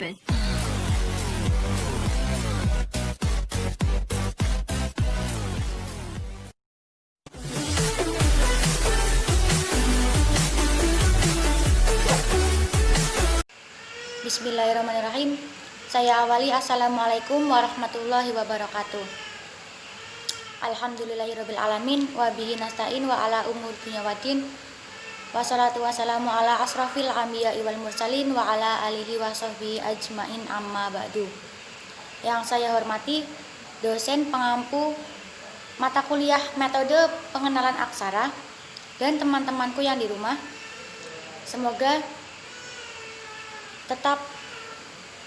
open. Bismillahirrahmanirrahim. Saya awali assalamualaikum warahmatullahi wabarakatuh. Alhamdulillahirabbil alamin wa bihi nasta'in wa ala umur dunya waddin. Wassalatu wassalamu ala asrafil anbiya'i wal mursalin wa ala alihi wa sahbihi ajmain amma ba'du. Yang saya hormati dosen pengampu mata kuliah metode pengenalan aksara dan teman-temanku yang di rumah. Semoga tetap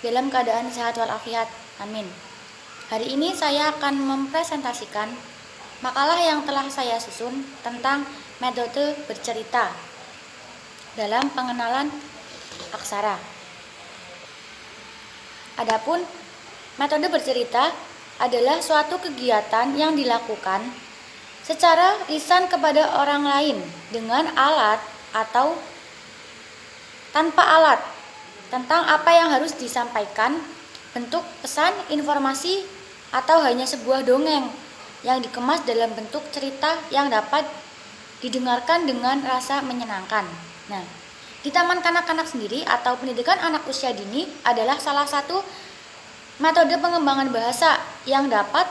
dalam keadaan sehat walafiat. Amin. Hari ini saya akan mempresentasikan makalah yang telah saya susun tentang metode bercerita dalam pengenalan aksara. Adapun metode bercerita adalah suatu kegiatan yang dilakukan secara lisan kepada orang lain dengan alat atau tanpa alat tentang apa yang harus disampaikan, bentuk pesan, informasi, atau hanya sebuah dongeng yang dikemas dalam bentuk cerita yang dapat didengarkan dengan rasa menyenangkan. Nah, di Taman Kanak-kanak sendiri atau pendidikan anak usia dini adalah salah satu metode pengembangan bahasa yang dapat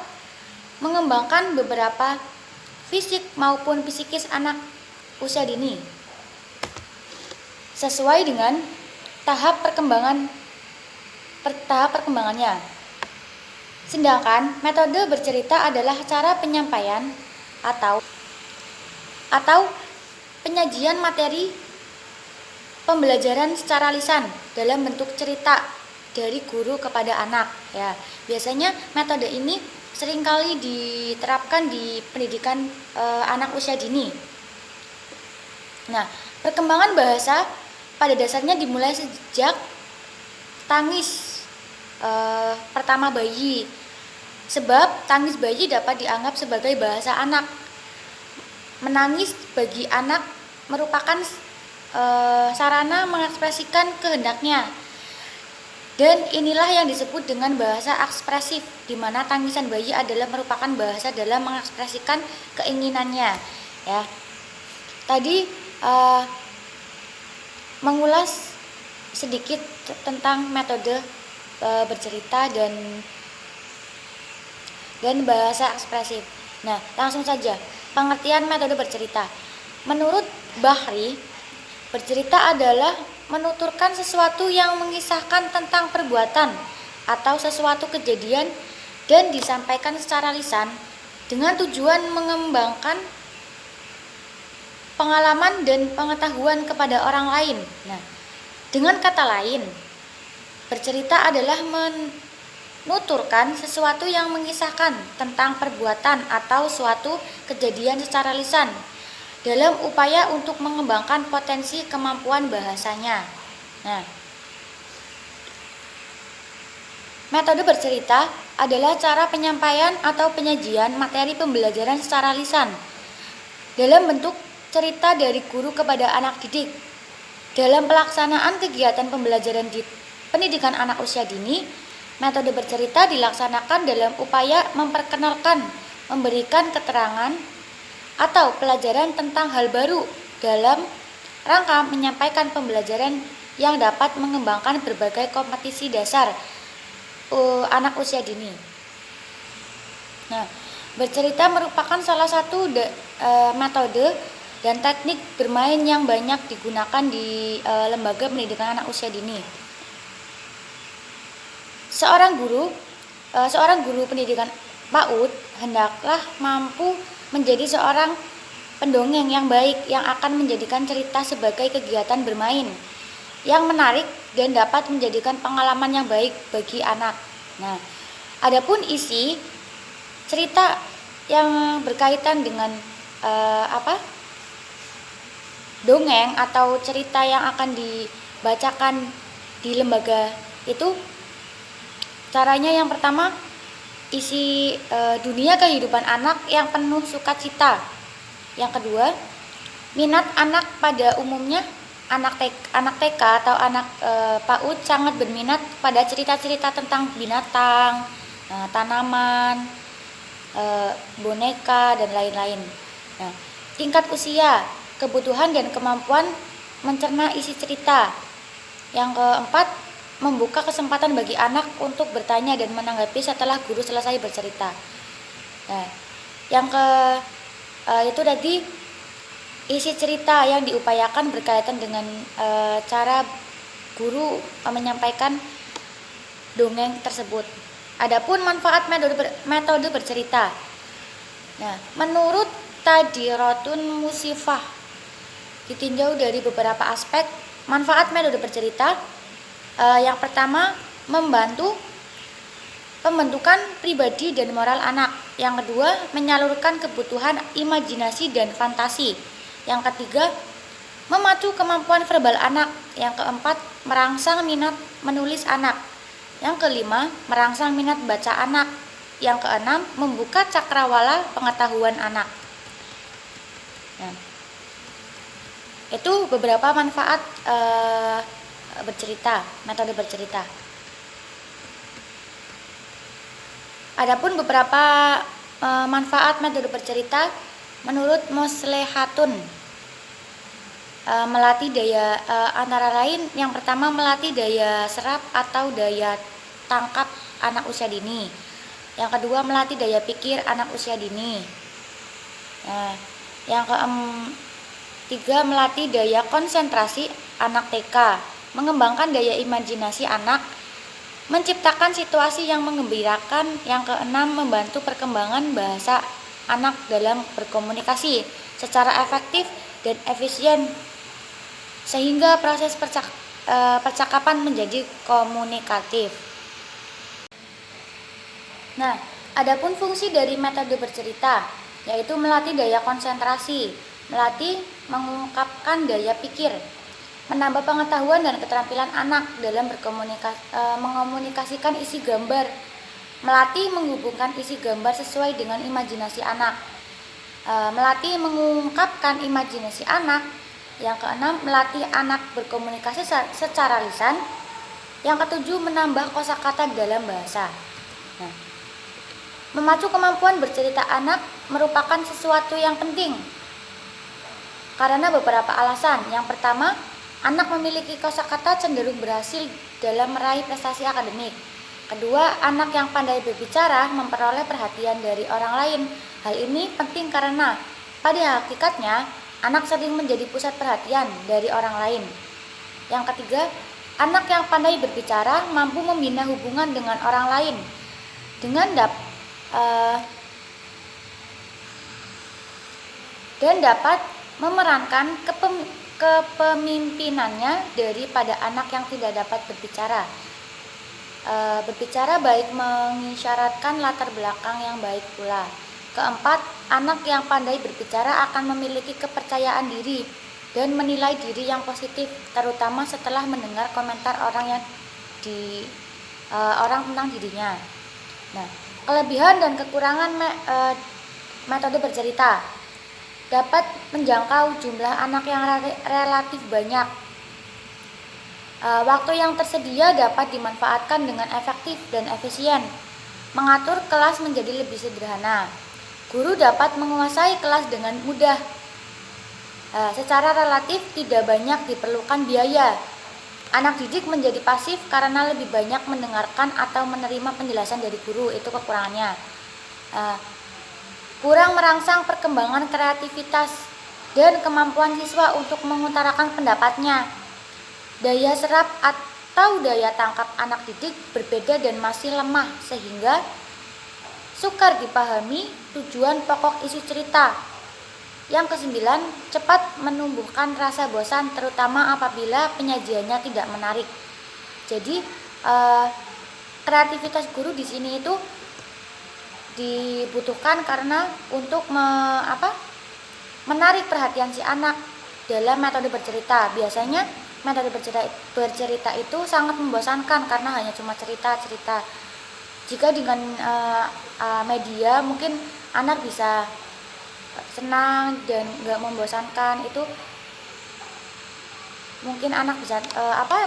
mengembangkan beberapa fisik maupun psikis anak usia dini sesuai dengan tahap perkembangannya. Sedangkan metode bercerita adalah cara penyampaian atau penyajian materi pembelajaran secara lisan dalam bentuk cerita dari guru kepada anak. Ya, biasanya metode ini seringkali diterapkan di pendidikan anak usia dini. Nah, perkembangan bahasa pada dasarnya dimulai sejak tangis pertama bayi, sebab tangis bayi dapat dianggap sebagai bahasa anak. Menangis bagi anak merupakan sarana mengekspresikan kehendaknya, dan inilah yang disebut dengan bahasa ekspresif, di mana tangisan bayi adalah merupakan bahasa dalam mengekspresikan keinginannya. Ya, tadi mengulas sedikit tentang metode bercerita dan bahasa ekspresif. Nah, langsung saja pengertian metode bercerita. Menurut Bahri, bercerita adalah menuturkan sesuatu yang mengisahkan tentang perbuatan atau sesuatu kejadian dan disampaikan secara lisan dengan tujuan mengembangkan pengalaman dan pengetahuan kepada orang lain. Nah, dengan kata lain, bercerita adalah menuturkan sesuatu yang mengisahkan tentang perbuatan atau suatu kejadian secara lisan dalam upaya untuk mengembangkan potensi kemampuan bahasanya. Nah, metode bercerita adalah cara penyampaian atau penyajian materi pembelajaran secara lisan dalam bentuk cerita dari guru kepada anak didik. Dalam pelaksanaan kegiatan pembelajaran di pendidikan anak usia dini, metode bercerita dilaksanakan dalam upaya memperkenalkan, memberikan keterangan atau pelajaran tentang hal baru dalam rangka menyampaikan pembelajaran yang dapat mengembangkan berbagai kompetisi dasar anak usia dini. Nah, bercerita merupakan salah satu metode dan teknik bermain yang banyak digunakan di lembaga pendidikan anak usia dini. Seorang guru pendidikan PAUD hendaklah mampu menjadi seorang pendongeng yang baik yang akan menjadikan cerita sebagai kegiatan bermain yang menarik dan dapat menjadikan pengalaman yang baik bagi anak. Nah, adapun isi cerita yang berkaitan dengan dongeng atau cerita yang akan dibacakan di lembaga itu, caranya yang pertama, isi dunia kehidupan anak yang penuh sukacita. Yang kedua, minat anak pada umumnya. anak TK atau anak PAUD sangat berminat pada cerita-cerita tentang binatang, tanaman, boneka dan lain-lain. Nah, tingkat usia, kebutuhan dan kemampuan mencerna isi cerita. Yang keempat, membuka kesempatan bagi anak untuk bertanya dan menanggapi setelah guru selesai bercerita. Nah, yang itu tadi isi cerita yang diupayakan berkaitan dengan cara guru menyampaikan dongeng tersebut. Adapun manfaat metode bercerita. Nah, menurut Tadiratun Musifah ditinjau dari beberapa aspek manfaat metode bercerita. Yang pertama, membantu pembentukan pribadi dan moral anak. Yang kedua, menyalurkan kebutuhan imajinasi dan fantasi. Yang ketiga, memacu kemampuan verbal anak. Yang keempat, merangsang minat menulis anak. Yang kelima, merangsang minat baca anak. Yang keenam, membuka cakrawala pengetahuan anak. Nah, itu beberapa manfaat bercerita, metode bercerita. Adapun beberapa manfaat metode bercerita menurut Moslehatun, melatih daya antara lain yang pertama melatih daya serap atau daya tangkap anak usia dini. Yang kedua melatih daya pikir anak usia dini. Yang ketiga melatih daya konsentrasi anak TK, mengembangkan daya imajinasi anak, menciptakan situasi yang menggembirakan. Yang keenam membantu perkembangan bahasa anak dalam berkomunikasi secara efektif dan efisien sehingga proses percakapan menjadi komunikatif. Nah, adapun fungsi dari metode bercerita yaitu melatih daya konsentrasi, melatih mengungkapkan daya pikir, menambah pengetahuan dan keterampilan anak dalam mengomunikasikan isi gambar, melatih menghubungkan isi gambar sesuai dengan imajinasi anak, melatih mengungkapkan imajinasi anak. Yang keenam, melatih anak berkomunikasi secara lisan. Yang ketujuh, menambah kosakata dalam bahasa. Nah, memacu kemampuan bercerita anak merupakan sesuatu yang penting karena beberapa alasan. Yang pertama, anak memiliki kosakata cenderung berhasil dalam meraih prestasi akademik. Kedua, anak yang pandai berbicara memperoleh perhatian dari orang lain. Hal ini penting karena pada hakikatnya anak sering menjadi pusat perhatian dari orang lain. Yang ketiga, anak yang pandai berbicara mampu membina hubungan dengan orang lain dan dapat memerankan kepemimpinannya daripada anak yang tidak dapat berbicara. Berbicara baik mengisyaratkan latar belakang yang baik pula. Keempat, anak yang pandai berbicara akan memiliki kepercayaan diri dan menilai diri yang positif, terutama setelah mendengar komentar orang tentang dirinya. Nah, kelebihan dan kekurangan metode bercerita dapat menjangkau jumlah anak yang relatif banyak. Waktu yang tersedia dapat dimanfaatkan dengan efektif dan efisien. Mengatur kelas menjadi lebih sederhana. Guru dapat menguasai kelas dengan mudah. Secara relatif tidak banyak diperlukan biaya. Anak didik menjadi pasif karena lebih banyak mendengarkan atau menerima penjelasan dari guru, itu kekurangannya. Kurang merangsang perkembangan kreativitas dan kemampuan siswa untuk mengutarakan pendapatnya. Daya serap atau daya tangkap anak didik berbeda dan masih lemah sehingga sukar dipahami tujuan pokok isi cerita. Yang kesembilan, cepat menumbuhkan rasa bosan terutama apabila penyajiannya tidak menarik. Jadi kreativitas guru di sini itu dibutuhkan karena untuk menarik perhatian si anak dalam metode bercerita. Biasanya metode bercerita itu sangat membosankan karena hanya cuma cerita-cerita. Jika dengan media mungkin anak bisa senang dan gak membosankan. Itu mungkin anak bisa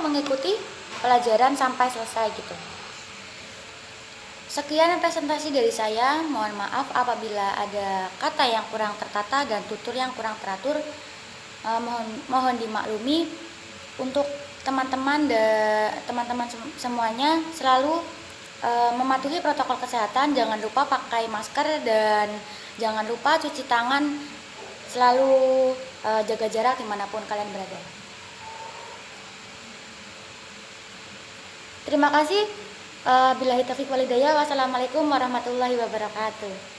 mengikuti pelajaran sampai selesai gitu. Sekian presentasi dari saya. Mohon maaf apabila ada kata yang kurang tertata dan tutur yang kurang teratur. Mohon dimaklumi. Untuk teman-teman semuanya selalu mematuhi protokol kesehatan. Jangan lupa pakai masker dan jangan lupa cuci tangan. Selalu jaga jarak dimanapun kalian berada. Terima kasih. Billahi taufiq wal hidayah. Wassalamualaikum warahmatullahi wabarakatuh.